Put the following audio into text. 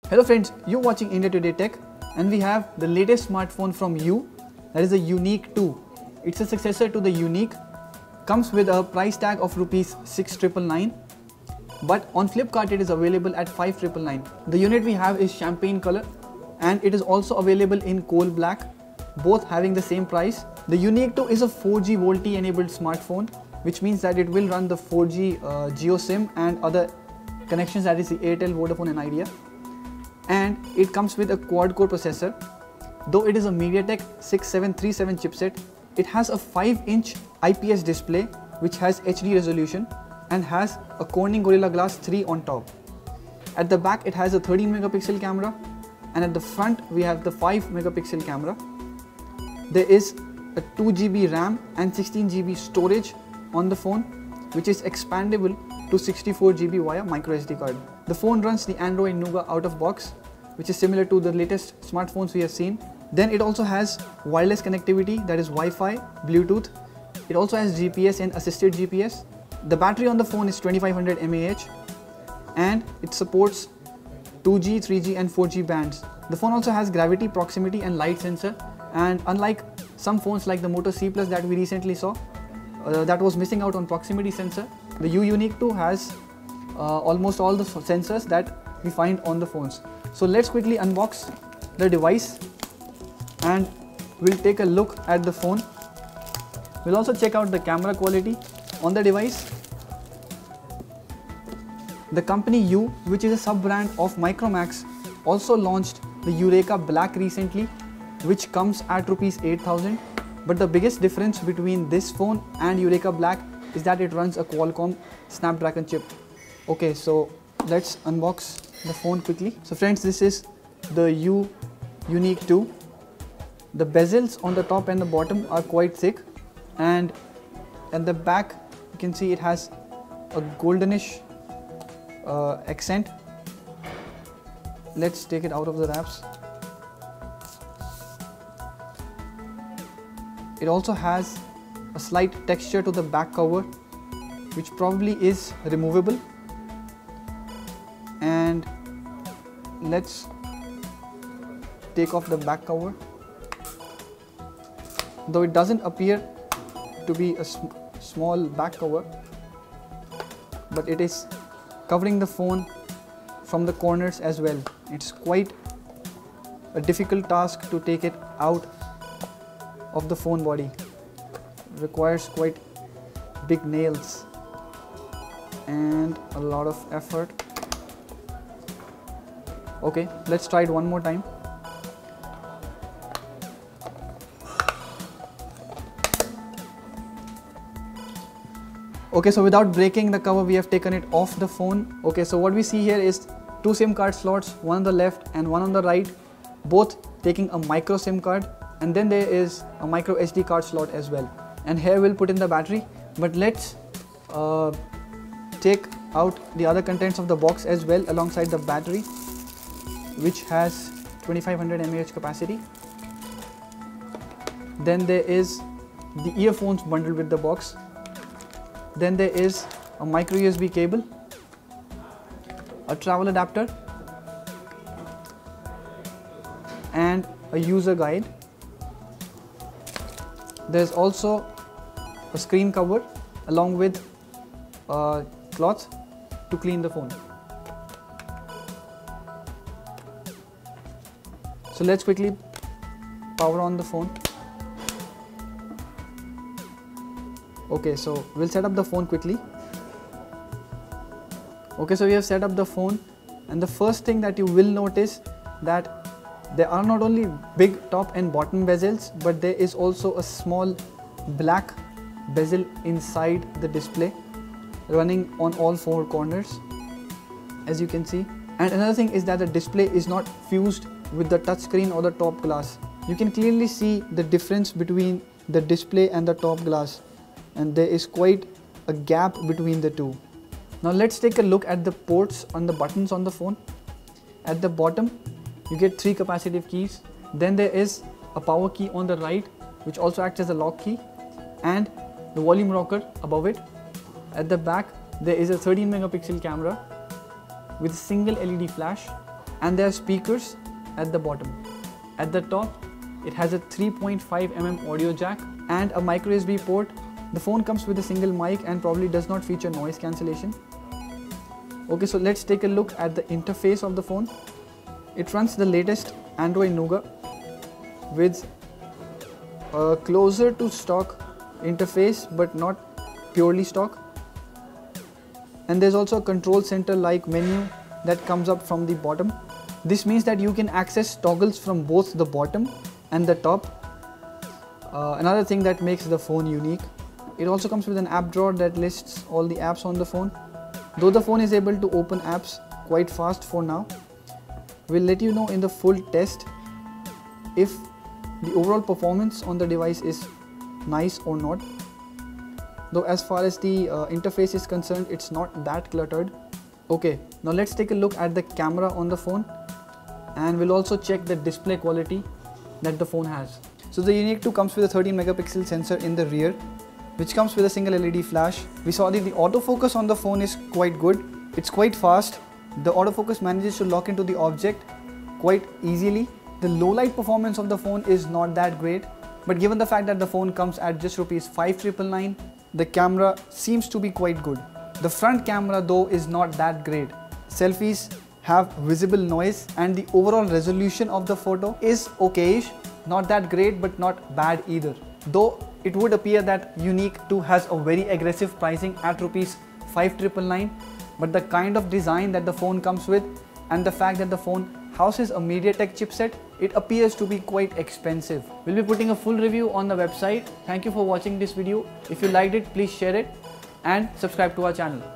Hello friends, you're watching India Today Tech and we have the latest smartphone from You, that is the Yunique 2. It's a successor to the Yunique, comes with a price tag of rupees 6,999, but on Flipkart it is available at 5,999. The unit we have is champagne color and it is also available in coal black, both having the same price. The Yunique 2 is a 4G VoLTE enabled smartphone, which means that it will run the 4G Geo SIM and other connections, that is the Airtel, Vodafone and Idea. And it comes with a quad-core processor. Though it is a MediaTek 6737 chipset, it has a 5-inch IPS display which has HD resolution and has a Corning Gorilla Glass 3 on top. At the back it has a 13 megapixel camera and at the front we have the 5 megapixel camera. There is a 2 GB RAM and 16 GB storage on the phone, which is expandable to 64 GB via microSD card. The phone runs the Android Nougat out of box, which is similar to the latest smartphones we have seen. Then it also has wireless connectivity, that is Wi-Fi, Bluetooth. It also has GPS and assisted GPS. The battery on the phone is 2500 mAh and it supports 2G, 3G and 4G bands. The phone also has gravity, proximity and light sensor, and unlike some phones like the Moto C Plus that we recently saw, that was missing out on proximity sensor, the Yunique 2 has almost all the sensors that we find on the phones. So let's quickly unbox the device and we'll take a look at the phone. We'll also check out the camera quality on the device. The company You, which is a sub-brand of Micromax, also launched the Eureka Black recently, which comes at rupees 8,000. But the biggest difference between this phone and Eureka Black is that it runs a Qualcomm Snapdragon chip. Okay, so let's unbox the phone quickly. So friends, this is the Yunique 2. The bezels on the top and the bottom are quite thick, and at the back you can see it has a goldenish accent. Let's take it out of the wraps. It also has a slight texture to the back cover, which probably is removable. And let's take off the back cover. Though it doesn't appear to be a small back cover, but it is covering the phone from the corners as well. It's quite a difficult task to take it out of the phone body. It requires quite big nails and a lot of effort. Okay, let's try it one more time. Okay, so without breaking the cover, we have taken it off the phone. Okay, so what we see here is 2 SIM card slots, one on the left and one on the right, both taking a micro SIM card, and then there is a micro SD card slot as well. And here we'll put in the battery, but let's take out the other contents of the box as well alongside the battery, which has 2500 mAh capacity. Then there is the earphones bundled with the box. Then there is a micro USB cable, a travel adapter and a user guide. There is also a screen cover along with a cloth to clean the phone. So let's quickly power on the phone. Okay, so we'll set up the phone quickly. Okay, so we have set up the phone, and the first thing that you will notice that there are not only big top and bottom bezels, but there is also a small black bezel inside the display running on all 4 corners, as you can see. And another thing is that the display is not fused with the touchscreen or the top glass. You can clearly see the difference between the display and the top glass, and there is quite a gap between the two. Now let's take a look at the ports on the buttons on the phone. At the bottom you get 3 capacitive keys. Then there is a power key on the right, which also acts as a lock key, and the volume rocker above it. At the back there is a 13 megapixel camera with a single LED flash, and there are speakers at the bottom. At the top, it has a 3.5mm audio jack and a micro USB port. The phone comes with a single mic and probably does not feature noise cancellation. Okay, so let's take a look at the interface of the phone. It runs the latest Android Nougat with a closer to stock interface but not purely stock. And there's also a control center like menu that comes up from the bottom. This means that you can access toggles from both the bottom and the top. Another thing that makes the phone unique. It also comes with an app drawer that lists all the apps on the phone. Though the phone is able to open apps quite fast for now, we'll let you know in the full test if the overall performance on the device is nice or not. Though as far as the interface is concerned, it's not that cluttered. Okay, now let's take a look at the camera on the phone, and we'll also check the display quality that the phone has. So the Yunique 2 comes with a 13 megapixel sensor in the rear, which comes with a single LED flash. We saw that the autofocus on the phone is quite good. It's quite fast. The autofocus manages to lock into the object quite easily. The low light performance of the phone is not that great, but given the fact that the phone comes at just rupees 5,999, the camera seems to be quite good. The front camera though is not that great. Selfies have visible noise and the overall resolution of the photo is okayish, not that great but not bad either. Though it would appear that Yunique 2 has a very aggressive pricing at rupees 5,999, but the kind of design that the phone comes with and the fact that the phone houses a MediaTek chipset, it appears to be quite expensive. We'll be putting a full review on the website. Thank you for watching this video. If you liked it, please share it and subscribe to our channel.